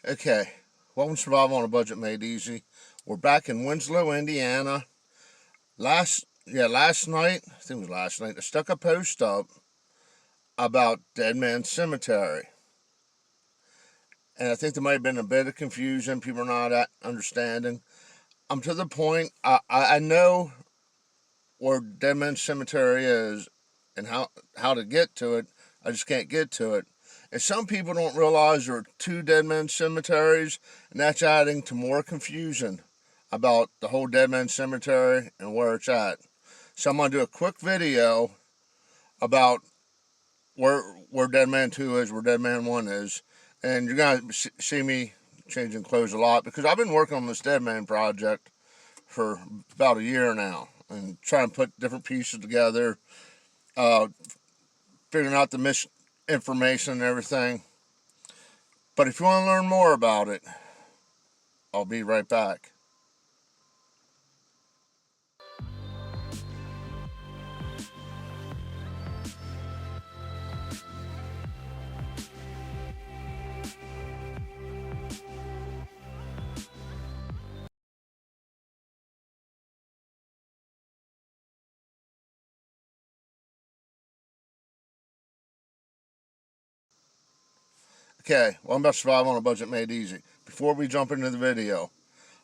Okay, welcome to Survival on a Budget Made Easy. We're back in Winslow, Indiana. Last night, I think it was last night, I stuck a post up about Dedman Cemetery. And I think there might have been a bit of confusion. People are not understanding. I'm to the point, I know where Dedman Cemetery is and how to get to it. I just can't get to it. And some people don't realize there are two Dedman cemeteries, and that's adding to more confusion about the whole Dedman Cemetery and where it's at. So I'm going to do a quick video about where Dedman 2 is, where Dedman 1 is. And you're going to see me changing clothes a lot because I've been working on this Dedman project for about a year now and trying to put different pieces together, uh, figuring out the misinformation and everything. But if you want to learn more about it, I'll be right back. Okay, well, I'm about to survive on a budget made easy. Before we jump into the video,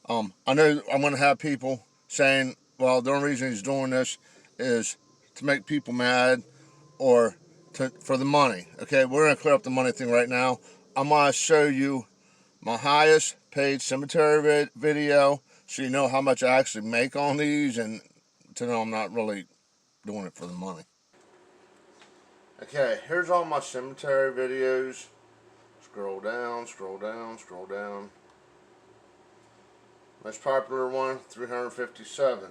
I know I'm going to have people saying, well, the only reason he's doing this is to make people mad or for the money. Okay, we're going to clear up the money thing right now. I'm going to show you my highest paid cemetery video so you know how much I actually make on these and to know I'm not really doing it for the money. Okay, here's all my cemetery videos. Scroll down, scroll down, scroll down. Most popular one, 357.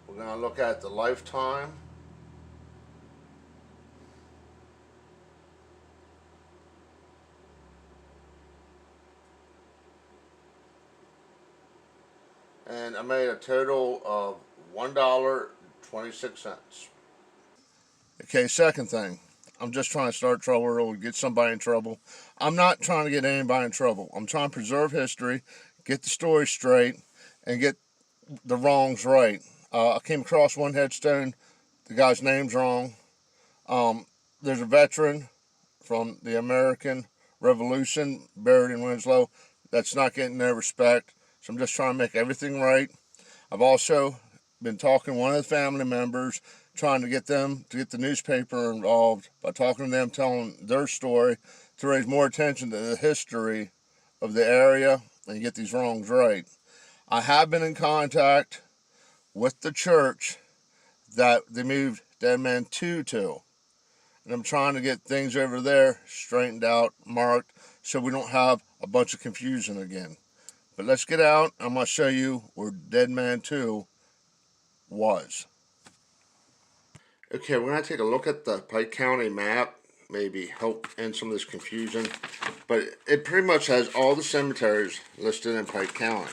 We're going to look at the lifetime. And I made a total of $1.26. Okay, second thing. I'm just trying to start trouble or get somebody in trouble. I'm not trying to get anybody in trouble. I'm trying to preserve history, get the story straight, and get the wrongs right. I came across one headstone. The guy's name's wrong. There's a veteran from the American Revolution buried in Winslow that's not getting their respect. So I'm just trying to make everything right. I've also been talking to one of the family members, trying to get them to get the newspaper involved by talking to them, telling their story to raise more attention to the history of the area and get these wrongs right. I have been in contact with the church that they moved Dedman 2 to. And I'm trying to get things over there straightened out, marked, so we don't have a bunch of confusion again. But let's get out. I'm going to show you where Dedman 2 was. Okay, we're going to take a look at the Pike County map, maybe help end some of this confusion. But it pretty much has all the cemeteries listed in Pike County.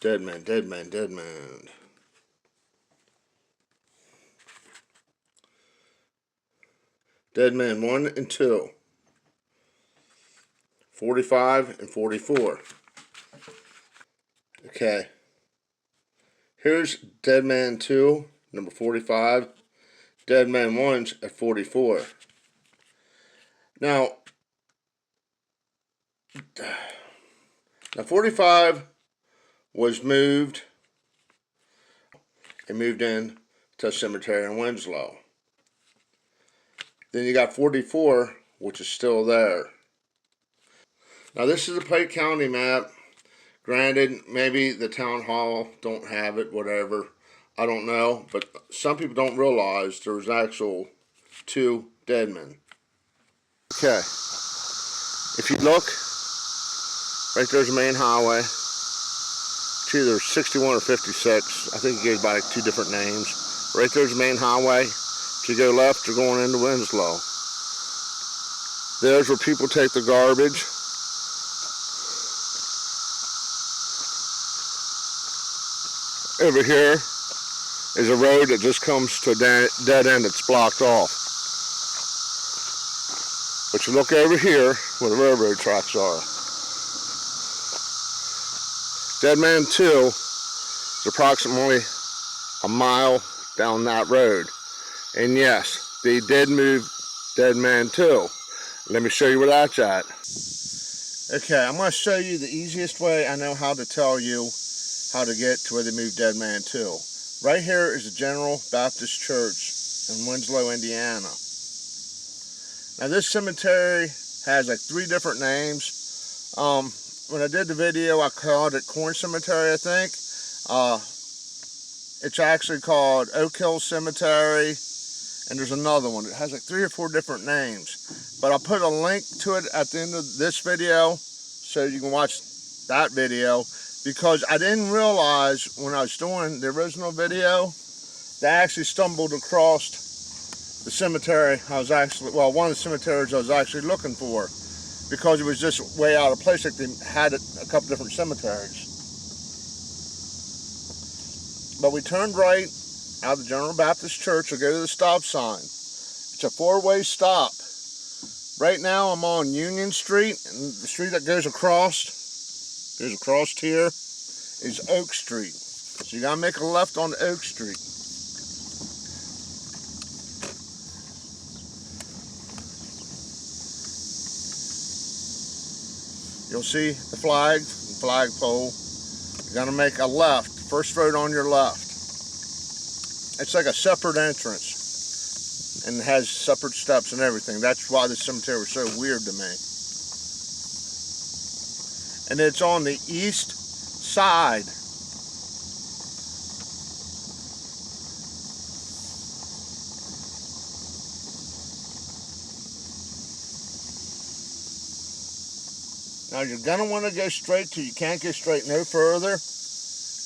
Dedman, Dedman, Dedman. Dedman 1 and 2. 45 and 44. Okay. Here's Dedman 2, number 45. Dedman 1's at 44. Now 45 was moved and moved in to a cemetery in Winslow. Then you got 44, which is still there. Now this is a Pike County map. Granted, maybe the town hall don't have it, whatever. I don't know, but some people don't realize there's actual two Dedman. Okay, if you look, right there's the main highway. It's either 61 or 56. I think it goes by two different names. Right there's the main highway. If you go left, you're going into Winslow. There's where people take the garbage. over here is a road that just comes to a dead end that's blocked off. But you look over here where the railroad tracks are. Dedman 2 is approximately a mile down that road. And yes, they did move Dedman 2. Let me show you where that's at. Okay, I'm going to show you the easiest way I know how to tell you how to get to where they moved Dedman 2. Right here is the General Baptist Church in Winslow, Indiana. Now this cemetery has like 3 different names. When I did the video, I called it Corn Cemetery, I think. It's actually called Oak Hill Cemetery, and there's another one. It has like 3 or 4 different names. But I'll put a link to it at the end of this video so you can watch that video, because I didn't realize when I was doing the original video that I actually stumbled across the cemetery I was actually, well, one of the cemeteries I was actually looking for, because it was just way out of place. Like they had a couple different cemeteries. But we turned right out of the General Baptist Church to go to the stop sign. It's a 4-way stop. Right now I'm on Union Street, and the street that goes across here is Oak Street. So you gotta make a left on Oak Street. You'll see the flagpole. You're gonna make a left, first road on your left. It's like a separate entrance and has separate steps and everything. That's why the cemetery was so weird to me. And it's on the east side. Now you're going to want to go straight till you can't go straight no further.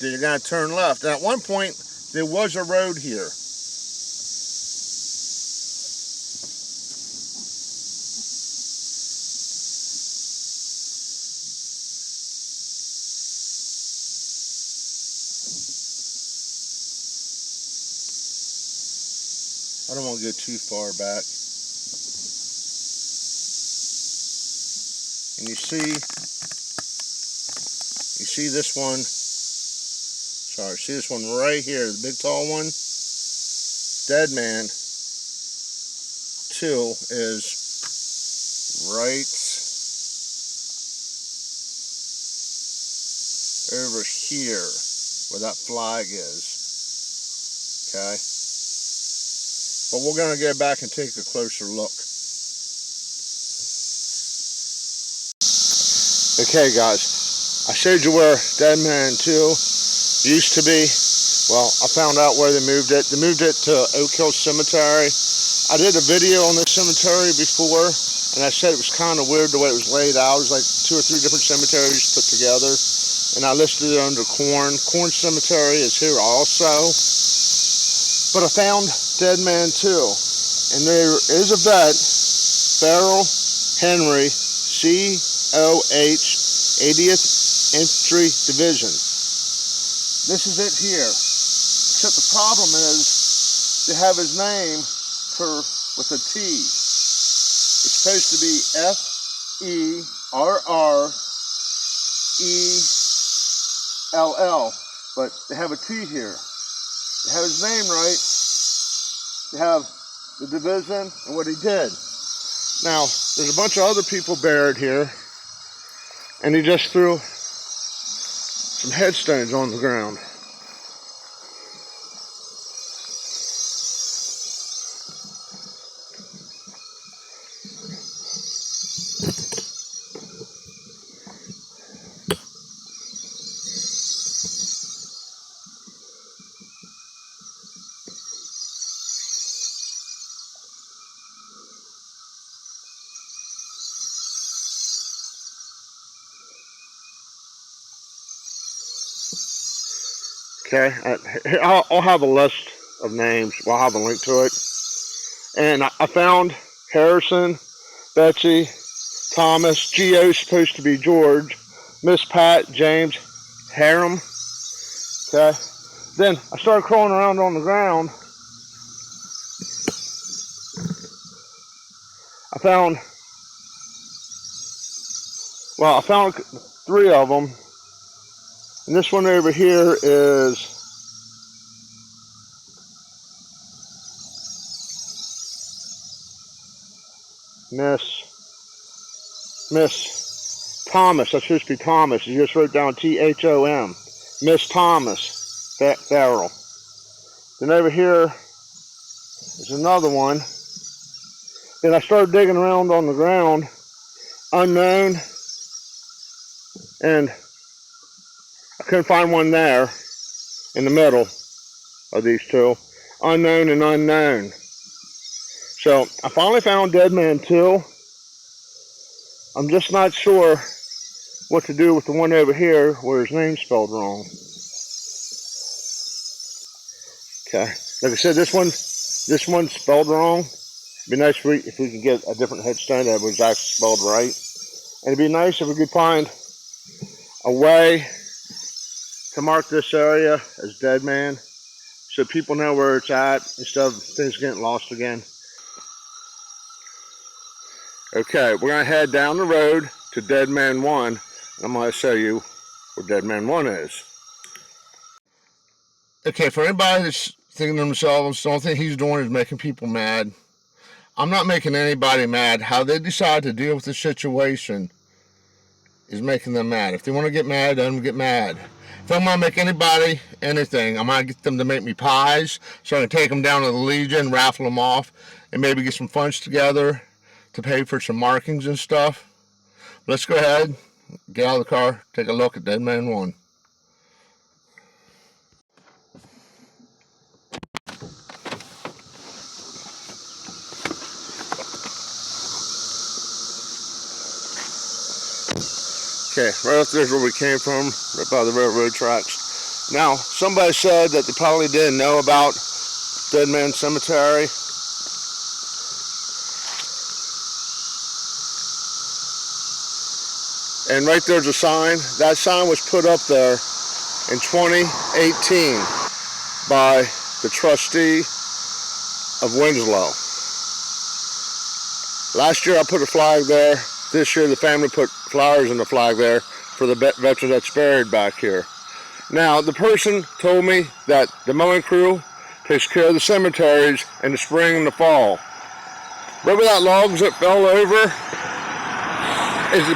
Then you're going to turn left. And at one point there was a road here. I don't want to go too far back. And you see this one, see this one right here, the big tall one? Dedman 2 is right over here where that flag is. Okay? But we're going to go back and take a closer look. Okay guys, I showed you where Dedman 2 used to be. Well, I found out where they moved it. They moved it to Oak Hill Cemetery. I did a video on this cemetery before, and I said it was kind of weird the way it was laid out. It was like 2 or 3 different cemeteries put together, and I listed it under Corn. Corn Cemetery is here also. But I found Dedman 2, and there is a vet, Farrell Henry, COH, 80th Infantry Division. This is it here. Except the problem is they have his name with a T. It's supposed to be Ferrell, but they have a T here. They have his name right. They have the division and what he did. Now, there's a bunch of other people buried here, and he just threw some headstones on the ground. Okay, I'll have a list of names. Well, I'll have a link to it. And I found Harrison, Betsy, Thomas, Geo supposed to be George, Miss Pat, James, Harum. Okay, Then I started crawling around on the ground. I found 3 of them. And this one over here is Miss Thomas. That's supposed to be Thomas. You just wrote down T-H-O-M. Miss Thomas Farrell. Then over here is another one. Then I started digging around on the ground, unknown, and I couldn't find one there in the middle of these two, unknown and unknown. So I finally found Dedman 2. I'm just not sure what to do with the one over here where his name's spelled wrong. Okay, like I said, this one's spelled wrong. It'd be nice if we could get a different headstone that was actually spelled right. And it'd be nice if we could find a way to mark this area as Dedman so people know where it's at instead of things getting lost again. Okay, we're going to head down the road to Dedman 1, and I'm going to show you where Dedman 1 is. Okay, for anybody that's thinking to themselves, the only thing he's doing is making people mad, I'm not making anybody mad. How they decide to deal with the situation is making them mad. If they want to get mad, let them get mad. If I'm going to make anybody anything, I'm going to get them to make me pies so I can take them down to the Legion, raffle them off, and maybe get some funds together to pay for some markings and stuff. Let's go ahead, get out of the car, take a look at Dedman 1. Okay, right up there's where we came from, right by the railroad tracks. Now, somebody said that they probably didn't know about Dedman Cemetery. And right there's a sign. That sign was put up there in 2018 by the trustee of Winslow. Last year I put a flag there. This year the family put flowers in the flag there for the veteran that's buried back here. Now the person told me that the mowing crew takes care of the cemeteries in the spring and the fall. Right where that logs that fell over is the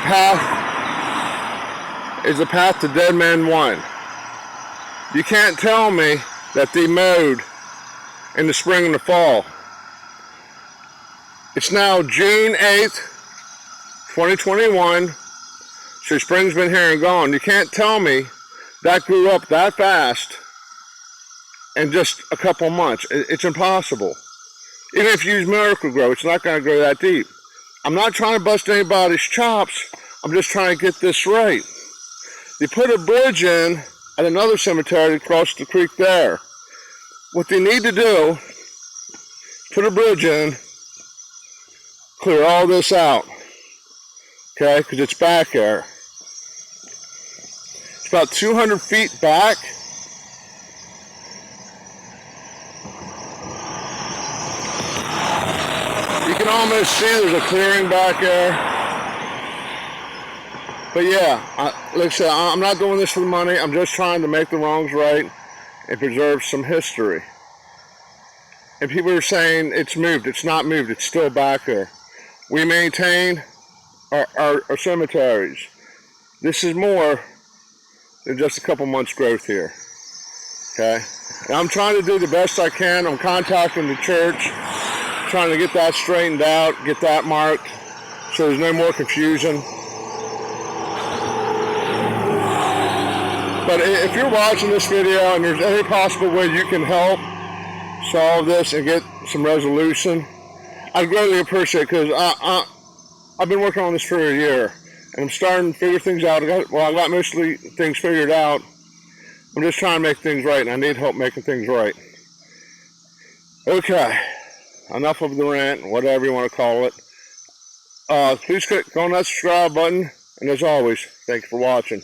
path to Dedman 1. You can't tell me that they mowed in the spring and the fall. It's now June 8th, 2021, so spring's been here and gone. You can't tell me that grew up that fast in just a couple months. It's impossible. Even if you use Miracle-Gro, it's not going to grow that deep. I'm not trying to bust anybody's chops. I'm just trying to get this right. They put a bridge in at another cemetery across the creek there. What they need to do, put a bridge in, clear all this out, okay, because it's back there. It's about 200 feet back. You can almost see there's a clearing back there. But yeah, like I said, I'm not doing this for the money. I'm just trying to make the wrongs right and preserve some history. And people are saying it's moved. It's not moved. It's still back there. We maintain our cemeteries. This is more than just a couple months growth here. Okay? And I'm trying to do the best I can. I'm contacting the church, trying to get that straightened out, get that marked, so there's no more confusion. But if you're watching this video and there's any possible way you can help solve this and get some resolution, I'd greatly appreciate it, because I've been working on this for a year and I'm starting to figure things out. I got mostly things figured out. I'm just trying to make things right, and I need help making things right. Okay, enough of the rant, whatever you want to call it. Please click on that subscribe button, and as always, thank you for watching.